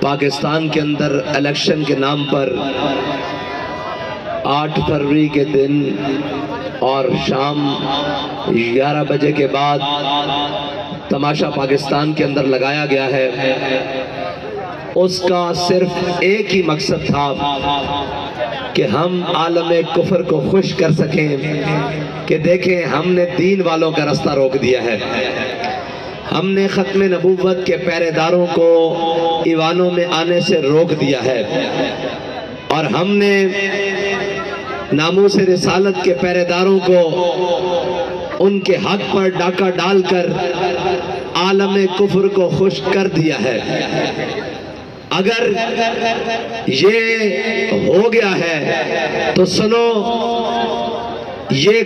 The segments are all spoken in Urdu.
پاکستان کے اندر الیکشن کے نام پر 8 فروری کے دن اور شام 11 بجے کے بعد تماشا پاکستان کے اندر لگایا گیا ہے، اس کا صرف ایک ہی مقصد تھا کہ ہم عالم کفر کو خوش کر سکیں کہ دیکھیں ہم نے دین والوں کا راستہ روک دیا ہے، ہم نے ختم نبوت کے پہرے داروں کو ایوانوں میں آنے سے روک دیا ہے، اور ہم نے ناموس رسالت کے پہرے داروں کو ان کے حق پر ڈاکہ ڈال کر عالم کفر کو خوش کر دیا ہے۔ اگر یہ ہو گیا ہے تو سنو، یہ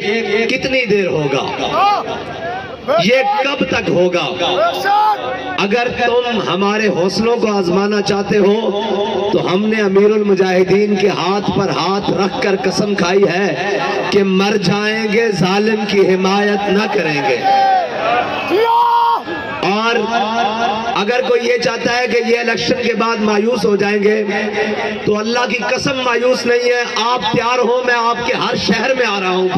کتنی دیر ہوگا، یہ کب تک ہوگا؟ اگر تم ہمارے حوصلوں کو آزمانا چاہتے ہو تو ہم نے امیر المجاہدین کے ہاتھ پر ہاتھ رکھ کر قسم کھائی ہے کہ مر جائیں گے، ظالم کی حمایت نہ کریں گے۔ اور اگر کوئی یہ چاہتا ہے کہ یہ الیکشن کے بعد مایوس ہو جائیں گے تو اللہ کی قسم مایوس نہیں ہے، آپ تیار ہو، میں آپ کے ہر شہر میں آ رہا ہوں،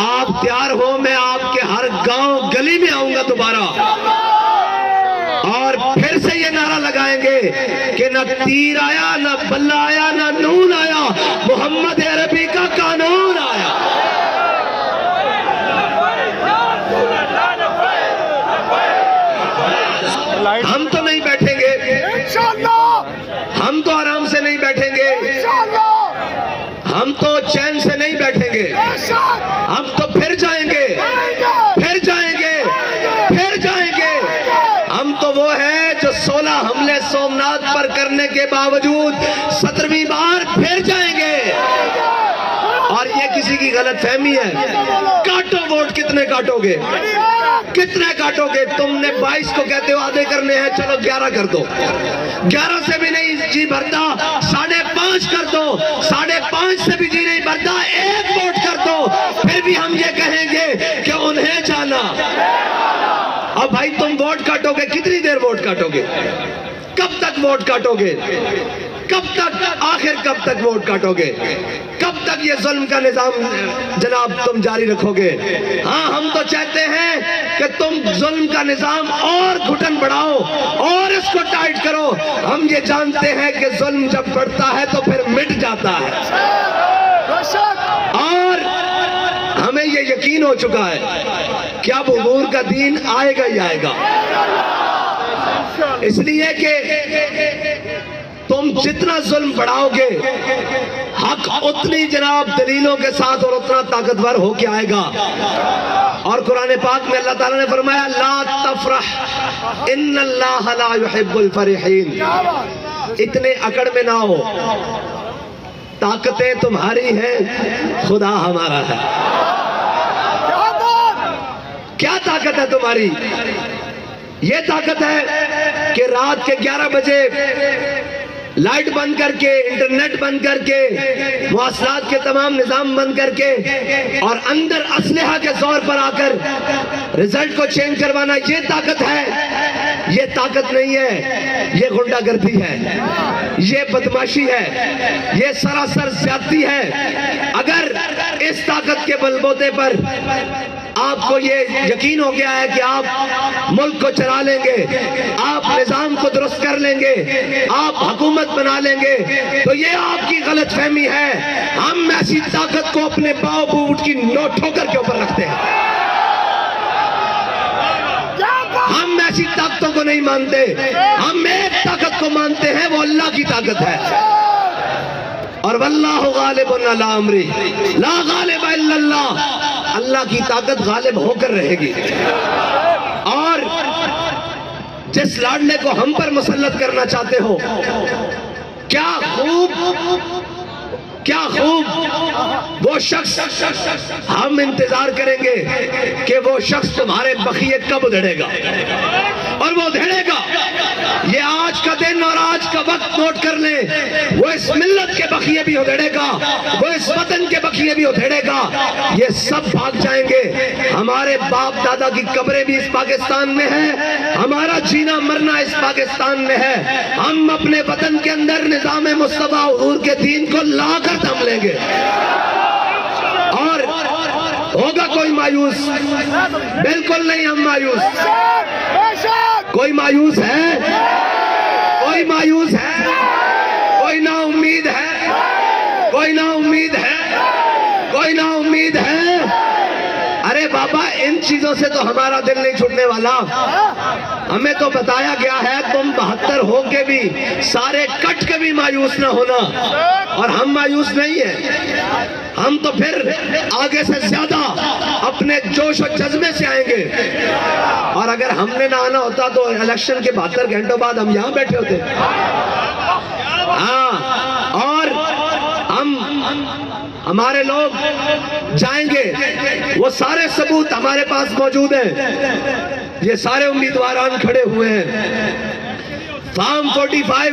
آپ تیار ہو، میں آپ کے ہر گاؤں گلی میں آؤں گا دوبارہ، اور پھر سے یہ نعرہ لگائیں گے کہ نہ تیر آیا، نہ بلہ آیا، نہ نون آیا، محمد عربی کا قانون آیا۔ ہم تو نہیں بیٹھیں گے، ہم تو آرام سے نہیں بیٹھیں گے، ہم تو چین سے نہیں بیٹھیں گے، ہم تو پھر جائیں گے، پھر جائیں گے، پھر جائیں گے۔ ہم تو وہ ہیں جو 16 حملے سومناتھ پر کرنے کے باوجود 17ویں بار پھر جائیں گے۔ اور یہ کسی کی غلط فہمی ہے، کاٹو ووٹ، کتنے کاٹو گے، کتنے کاٹو گے؟ تم نے 22 کو کہتے ہو آدھے کرنے ہیں، چلو 11 کر دو، 11 سے بھی نہیں جی بھرتا 5.5 کر دو، 5.5 سے بھی جی نہیں بھرتا 1 ووٹ کر دو، پھر بھی ہم یہ کہیں گے کہ انہیں جانا۔ اب بھائی تم ووٹ کاٹو گے، کتنی دیر ووٹ کاٹو گے؟ کب تک ووٹ کاٹو گے؟ کب تک، آخر کب تک ووٹ کاٹو گے؟ کب تک یہ ظلم کا نظام جناب تم جاری رکھو گے؟ ہاں ہم تو چاہتے ہیں کہ تم ظلم کا نظام اور گھٹن بڑھاؤ اور اس کو ٹائٹ کرو۔ ہم یہ جانتے ہیں کہ ظلم جب بڑھتا ہے تو پھر مٹ جاتا ہے، اور ہمیں یہ یقین ہو چکا ہے کہ اب حضور کا دین آئے گا ہی آئے گا، اس لیے کہ تم جتنا ظلم بڑھاؤ گے حق اتنی جناب دلیلوں کے ساتھ اور اتنا طاقتور ہو کے آئے گا۔ اور قرآن پاک میں اللہ تعالیٰ نے فرمایا لا تفرح ان اللہ لا يحب الفرحین، اتنے اکڑ میں نہ ہو، طاقتیں تمہاری ہیں، خدا ہمارا ہے۔ کیا طاقت ہے تمہاری؟ یہ طاقت ہے کہ رات کے 11 بجے لائٹ بند کر کے، انٹرنیٹ بند کر کے، مواصلات کے تمام نظام بند کر کے، اور اندر اسلحہ کے زور پر آ کر رزلٹ کو چینج کروانا، یہ طاقت ہے؟ یہ طاقت نہیں ہے، یہ غنڈہ گردی ہے، یہ بدماشی ہے، یہ سراسر زیادتی ہے۔ اگر اس طاقت کے بلبوتے پر آپ کو یہ یقین ہو گیا ہے کہ آپ ملک کو چلا لیں گے، آپ نظام کو درست کر لیں گے، آپ حکومت بنا لیں گے، تو یہ آپ کی غلط فہمی ہے۔ ہم ایسی طاقت کو اپنے پاؤں بوٹ کی ٹھوکر کے اوپر رکھتے ہیں، ہم ایسی طاقتوں کو نہیں مانتے، ہم ایک طاقت کو مانتے ہیں، وہ اللہ کی طاقت ہے۔ اور واللہ غالب علی امرہ لا غالب الا اللہ، اللہ کی طاقت غالب ہو کر رہے گی۔ اور جس لاڈلے کو ہم پر مسلط کرنا چاہتے ہو، کیا خوب وہ شخص، ہم انتظار کریں گے کہ وہ شخص تمہارے بخیے کب ادھڑے گا، اور وہ ادھڑے گا۔ یہ آج کا دن اور آج کا وقت نوٹ کر لیں، وہ اس ملت کے بقیے بھی ادھیڑے گا، وہ اس وطن کے بقیے بھی ادھیڑے گا، یہ سب بھاگ جائیں گے۔ ہمارے باپ دادا کی قبریں بھی اس پاکستان میں ہیں، ہمارا جینا مرنا اس پاکستان میں ہے۔ ہم اپنے وطن کے اندر نظام مصطفیٰ حضور کے دین کو لا کر دم لیں گے۔ اور ہوگا کوئی مایوس؟ بالکل نہیں ہم مایوس۔ کوئی مایوس ہے؟ کوئی مایوس ہے؟ کوئی نا امید ہے؟ کوئی نا امید ہے؟ کوئی نا امید ہے؟ ارے بابا ان چیزوں سے تو ہمارا دل نہیں چھوٹنے والا۔ ہمیں تو بتایا گیا ہے تم 72 ہو کے بھی سارے کٹ کے بھی مایوس نہ ہونا، اور ہم مایوس نہیں ہیں۔ ہم تو پھر آگے سے زیادہ اپنے جوش و جذبے سے آئیں گے، اور اگر ہم نے نہ آنا ہوتا تو الیکشن کے 72 گھنٹوں بعد ہم یہاں بیٹھے ہوتے۔ ہاں، اور ہمارے لوگ جائیں گے، وہ سارے ثبوت ہمارے پاس موجود ہیں، یہ سارے امیدواران کھڑے ہوئے ہیں۔ فارم 45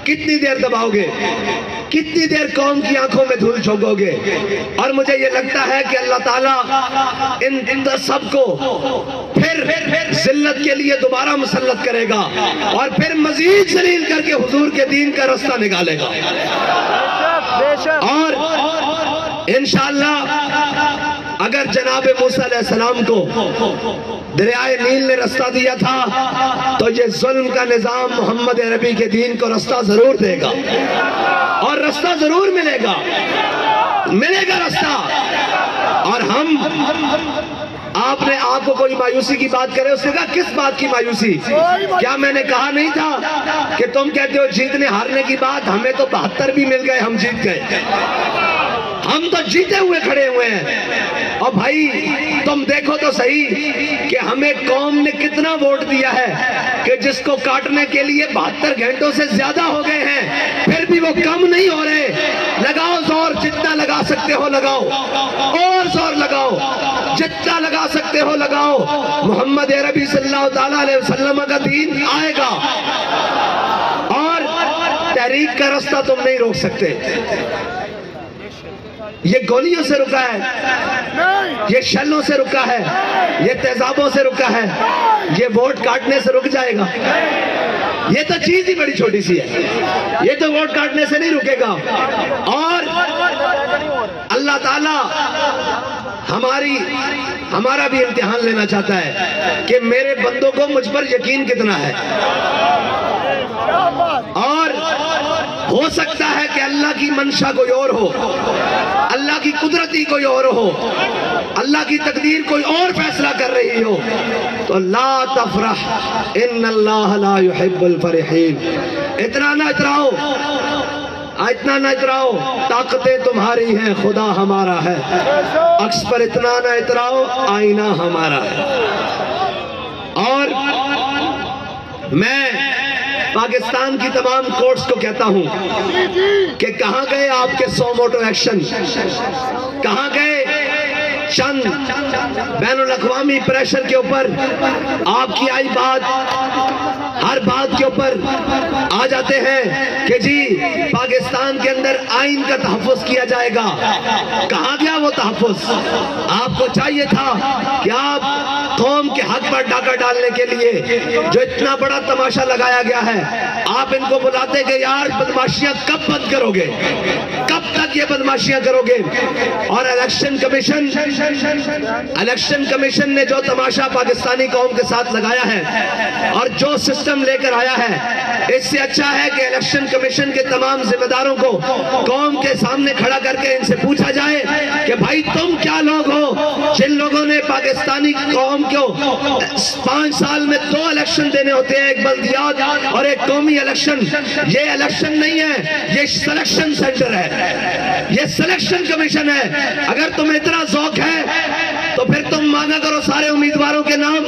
کتنی دیر دباؤ گے؟ کتنی دیر قوم کی آنکھوں میں دھول جھونکو گے؟ اور مجھے یہ لگتا ہے کہ اللہ تعالیٰ ان سب کو پھر ذلت کے لیے دوبارہ مسلط کرے گا، اور پھر مزید ذلیل کر کے حضور کے دین کا رستہ نکالے گا۔ اور انشاءاللہ اگر جناب موسیٰ علیہ السلام کو دریائے نیل نے رستہ دیا تھا تو یہ ظلم کا نظام محمد عربی کے دین کو رستہ ضرور دے گا، اور رستہ ضرور ملے گا رستہ۔ اور ہم آپ نے آپ کو کوئی مایوسی کی بات کرے، اس نے کہا کس بات کی مایوسی؟ کیا میں نے کہا نہیں تھا کہ تم کہتے ہو جیتنے ہارنے کی بات؟ ہمیں تو 72 بھی مل گئے، ہم جیت گئے، ہم تو جیتے ہوئے کھڑے ہوئے ہیں۔ اور بھائی تم دیکھو تو صحیح کہ ہمیں قوم نے کتنا ووٹ دیا ہے کہ جس کو کاٹنے کے لیے 72 گھنٹوں سے زیادہ ہو گئے ہیں، پھر بھی وہ کم نہیں ہو رہے۔ لگاؤ زور، جتنا لگا سکتے ہو لگاؤ، اور زور لگاؤ، جتنا لگا سکتے ہو لگاؤ۔ محمد عربی صلی اللہ علیہ وسلم کا دین آئے گا، اور تحریک کا رستہ تم نہیں روک سکتے۔ یہ گولیوں سے رکا ہے، یہ شلوں سے رکا ہے، یہ تیزابوں سے رکا ہے، یہ ووٹ کاٹنے سے رک جائے گا؟ یہ تو چیز ہی بڑی چھوٹی سی ہے، یہ تو ووٹ کاٹنے سے نہیں رکے گا۔ اور اللہ تعالیٰ ہمارا بھی امتحان لینا چاہتا ہے کہ میرے بندوں کو مجھ پر یقین کتنا ہے۔ اور ہو سکتا ہے کہ اللہ کی منشا کوئی اور ہو، اللہ کی قدرتی کوئی اور ہو، اللہ کی تقدیر کوئی اور فیصلہ کر رہی ہو، تو لا تفرح ان اللہ لا يحب الفرحین۔ اتنا نہ اتراؤ، اتنا نہ اتراؤ، طاقتیں تمہاری ہیں، خدا ہمارا ہے۔ عکس پر اتنا نہ اتراؤ، آئینہ ہمارا ہے۔ اور میں پاکستان کی تمام کورٹس کو کہتا ہوں کہ کہاں گئے آپ کے 100 موٹو ایکشن؟ کہاں گئے چند بین الاقوامی پریشر کے اوپر آپ کی آئی بات؟ ہر بات کے اوپر آ جاتے ہیں کہ جی پاکستان کے اندر آئین کا تحفظ کیا جائے گا۔ کہاں گیا وہ تحفظ؟ آپ کو چاہیے تھا کہ آپ قوم کے حق پر ڈاکہ ڈالنے کے لیے جو اتنا بڑا تماشا لگایا گیا ہے، آپ ان کو بلاتے کہ یار بدماشیاں کب بند کرو گے، کب تک یہ بدماشیاں کرو گے؟ اور الیکشن کمیشن نے جو تماشا پاکستانی قوم کے ساتھ لگایا ہے اور جو سسٹم لے کر آیا ہے، اس سے اچھا ہے کہ الیکشن کمیشن کے تمام ذمہ داروں کو قوم کے سامنے کھڑا کر کے ان سے پوچھا جائے کہ بھائی تم کیا لوگ ہو جن لوگوں نے پاکستانی قوم کو 5 سال میں 2 الیکشن دینے ہوتے ہیں، ایک بلدیات اور ایک قومی الیکشن۔ یہ الیکشن نہیں ہے، یہ سلیکشن سینٹر ہے، یہ سلیکشن کمیشن ہے۔ اگر تمہیں اتنا ذوق ہے تو پھر تم مانگا کرو سارے امیدواروں کے نام،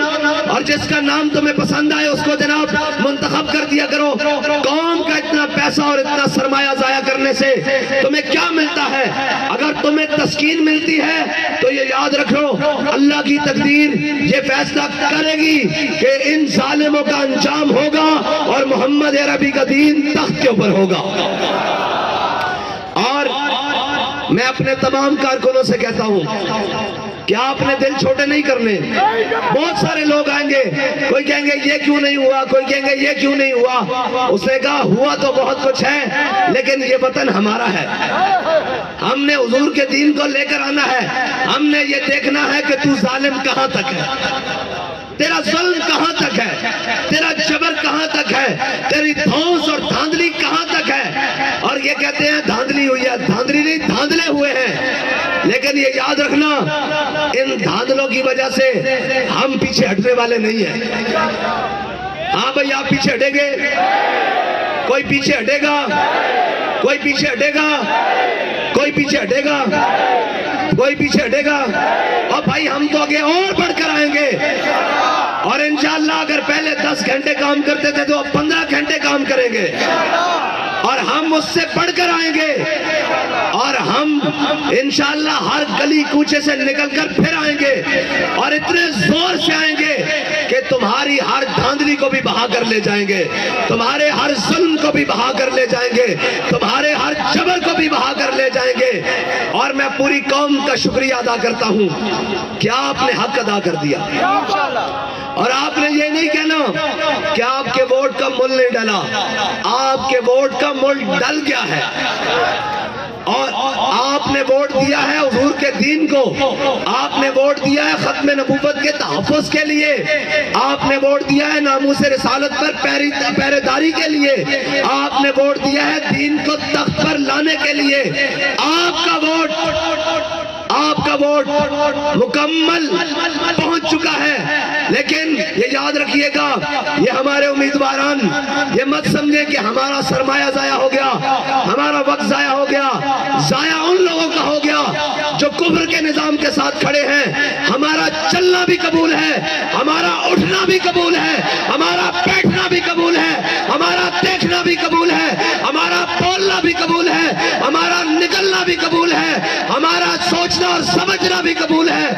اور جس کا نام تمہیں پسند آئے اس کو جناب منتخب کر دیا کرو۔ قوم کا اتنا پیسہ اور اتنا سرمایہ ضائع کرنے سے تمہیں کیا ملتا ہے؟ اگر تمہیں تسکین ملتی ہے تو یہ یاد رکھو، اللہ کی تقدیر یہ فیصلہ کرے گی کہ ان ظالموں کا انجام ہوگا اور محمد محمد عربی کا دین تخت کے اوپر ہوگا۔ اور میں اپنے تمام کارکنوں سے کہتا ہوں کہ آپ نے دل چھوٹے نہیں کرنے۔ بہت سارے لوگ آئیں گے، کوئی کہیں گے یہ کیوں نہیں ہوا، کوئی کہیں گے یہ کیوں نہیں ہوا۔ اس نے کہا ہوا تو بہت کچھ ہے، لیکن یہ وطن ہمارا ہے، ہم نے حضور کے دین کو لے کر آنا ہے۔ ہم نے یہ دیکھنا ہے کہ تو ظالم کہاں تک ہے، تیرا ظلم کہاں تک ہے، تیرا جبر کہاں تک ہے، تیری دھونس اور دھاندلی کہاں تک ہے۔ اور یہ کہتے ہیں دھاندلی ہوئی ہے، دھاندلی نہیں، دھاندلے ہوئے ہیں۔ لیکن یہ یاد رکھنا، ان دھاندلوں کی وجہ سے ہم پیچھے ہٹنے والے نہیں ہیں۔ ہاں بھئی، آپ پیچھے ہٹیں گے؟ کوئی پیچھے ہٹے گا؟ کوئی پیچھے ہٹے گا؟ کوئی پیچھے ہٹے گا؟ کوئی پیچھے ہٹے گا؟ اور بھائی ہم تو آگے اور بڑھ کر آئیں گے، اور انشاءاللہ اگر پہلے 10 گھنٹے کام کرتے تھے تو اب 15 گھنٹے کام کریں گے، اور ہم اس سے بڑھ کر آئیں گے، اور ہم انشاءاللہ ہر گلی کوچے سے نکل کر پھر آئیں گے، اور اتنے زور سے آئیں گے کہ تمہاری ہر دھاندلی کو بھی بہا کر لے جائیں گے، تمہارے ہر ظلم کو بھی بہا کر لے جائیں گے، تمہارے ہر جبر کو بھی بہا کر لے جائیں گے۔ اور میں پوری قوم کا شکریہ ادا کرتا ہوں کہ آپ نے حق ادا کر دیا، اور آپ نے یہ نہیں کہنا کہ آپ کے ووٹ کا مول نہیں ڈلا، آپ کے ووٹ کا مول ڈل گیا ہے، اور آپ نے ووٹ دیا ہے حضور کے دین کو، آپ نے ووٹ دیا ہے ختم نبوت کے تحفظ کے لیے، آپ نے ووٹ دیا ہے ناموس رسالت پر پہرے داری کے لیے، آپ نے ووٹ دیا ہے دین کو تخت پر لانے کے لیے۔ آپ کا ووٹ مکمل پہنچ چکا ہے، لیکن یہ یاد رکھیے گا، یہ ہمارے امیدواران یہ مت سمجھے کہ ہمارا سرمایہ ضائع ہو گیا، ہمارا وقت ضائع ہو گیا، ضائع ان لوگوں کا ہو گیا جو کفر کے نظام کے ساتھ کھڑے ہیں۔ ہمارا چلنا بھی قبول ہے، ہمارا اٹھنا بھی قبول ہے، ہمارا بیٹھنا بھی قبول ہے، ہمارا دیکھنا بھی قبول ہے، ہمارا بولنا بھی قبول ہے، ہمارا نکلنا بھی قبول ہے، ہمارا سوچنا اور سمجھنا بھی قبول ہے،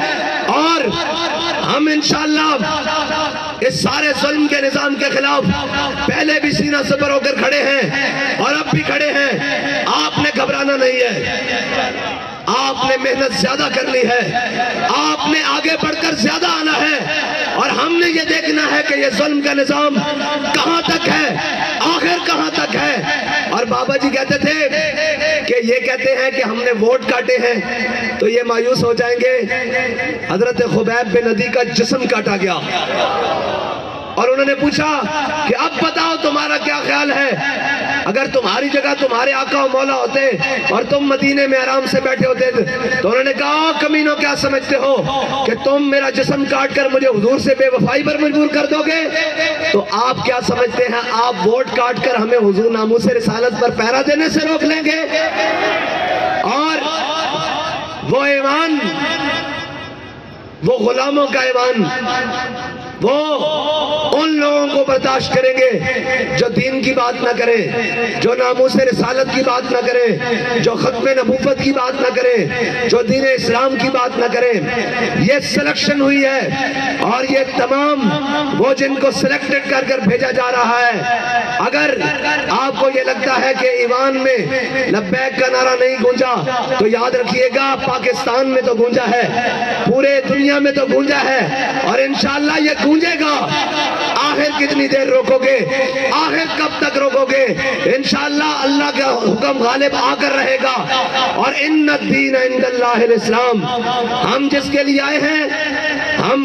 اور ہم انشاءاللہ اس سارے ظلم کے نظام کے خلاف پہلے بھی سینہ سپر ہو کر کھڑے ہیں اور اب بھی کھڑے ہیں۔ آپ نے گھبرانا نہیں ہے، آپ نے محنت زیادہ کرنی ہے، آپ نے آگے بڑھ کر زیادہ آنا ہے، اور ہم نے یہ دیکھنا ہے کہ یہ ظلم کا نظام کہاں تک ہے، آخر کہاں تک ہے۔ اور بابا جی کہتے تھے کہ یہ کہتے ہیں کہ ہم نے ووٹ کاٹے ہیں تو یہ مایوس ہو جائیں گے۔ حضرت خبیب بن عدی کا جسم کاٹا گیا، اور انہوں نے پوچھا کہ اب بتاؤ تمہارا کیا خیال ہے، اگر تمہاری جگہ تمہارے آقا و مولا ہوتے اور تم مدینے میں آرام سے بیٹھے ہوتے تو انہوں نے کہا کمینوں کیا سمجھتے ہو کہ تم میرا جسم کاٹ کر مجھے حضور سے بے وفائی پر مجبور کر دو گے؟ تو آپ کیا سمجھتے ہیں آپ ووٹ کاٹ کر ہمیں حضور ناموس رسالت پر پہرا دینے سے روک لیں گے؟ اور وہ ایمان، وہ غلاموں کا ایمان، وہ ان لوگوں کو برداشت کریں گے جو دین کی بات نہ کریں، جو ناموس رسالت کی بات نہ کریں، جو ختم نبوت کی بات نہ کریں، جو دین اسلام کی بات نہ کریں۔ یہ سلیکشن ہوئی ہے، اور یہ تمام وہ جن کو سلیکٹڈ کر کر بھیجا جا رہا ہے۔ اگر آپ کو یہ لگتا ہے کہ ایوان میں لبیک کا نعرہ نہیں گونجا تو یاد رکھیے گا پاکستان میں تو گونجا ہے، پورے دنیا میں تو گونجا ہے، اور انشاءاللہ یہ گونجے گا۔ آخر کتنی دیر روکو گے؟ آخر کب تک روکو گے؟ انشاءاللہ اللہ کا حکم غالب آ کر رہے گا، اور ان الدین عند اللہ الاسلام۔ ہم جس کے لیے آئے ہیں، ہم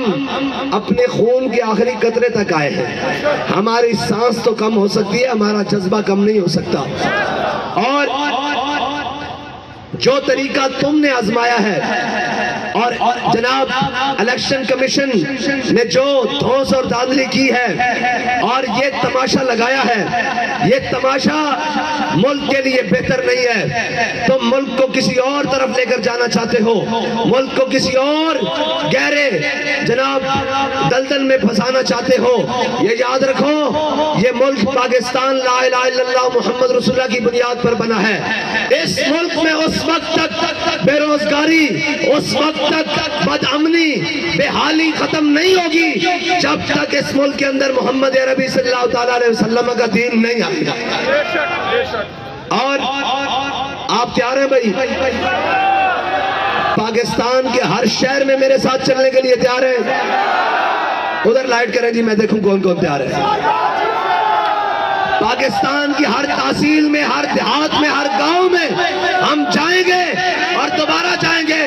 اپنے خون کے آخری قطرے تک آئے ہیں۔ ہماری سانس تو کم ہو سکتی ہے، ہمارا جذبہ کم نہیں ہو سکتا، اور جو طریقہ تم نے آزمایا ہے، اور جناب الیکشن کمیشن نے جو دھونس اور دھاندلی کی ہے اور یہ تماشا لگایا ہے، یہ تماشا ملک کے لیے بہتر نہیں ہے۔ تم ملک کو کسی اور طرف لے کر جانا چاہتے ہو، ملک کو کسی اور گہرے جناب دلدل میں پھنسانا چاہتے ہو۔ یہ یاد رکھو، یہ ملک پاکستان لا الہ الا اللہ محمد رسول اللہ کی بنیاد پر بنا ہے۔ اس ملک میں اس وقت تک بے روزگاری، اس وقت تک بدامنی بے حالی ختم نہیں ہوگی جب تک اس ملک کے اندر محمد عربی صلی اللہ تعالیٰ علیہ وسلم کا دین نہیں آئے گا۔ اور آپ تیار ہیں بھائی؟ پاکستان کے ہر شہر میں میرے ساتھ چلنے کے لیے تیار ہیں؟ ادھر لائٹ کریں جی، میں دیکھوں کون کون تیار ہے۔ پاکستان کی ہر تحصیل میں، ہر دیہات میں، ہر گاؤں میں ہم جائیں گے اور دوبارہ جائیں گے۔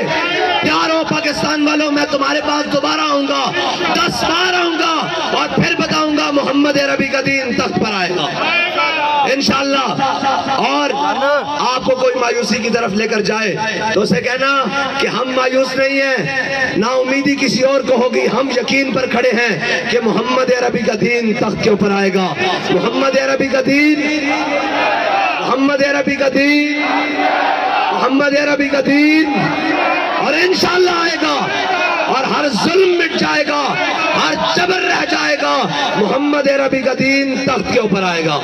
تیار ہو پاکستان والوں؟ میں تمہارے پاس دوبارہ آؤں گا، 10 بار آؤں گا اور پھر بتاؤں گا محمد عربی کا دین تخت پر آئے گا انشاءاللہ۔ اور آپ کو کوئی مایوسی کی طرف لے کر جائے تو اسے کہنا کہ ہم مایوس نہیں ہیں، نا امیدی کسی اور کو ہوگی، ہم یقین پر کھڑے ہیں کہ محمد عربی کا دین تخت کے اوپر آئے گا۔ محمد عربی کا دین، محمد عربی کا دین، محمد عربی کا دین، اور انشاءاللہ آئے گا اور ہر ظلم مٹ جائے گا، ہر جبر رہ جائے گا، محمد عربی کا دین تخت کے اوپر آئے گا۔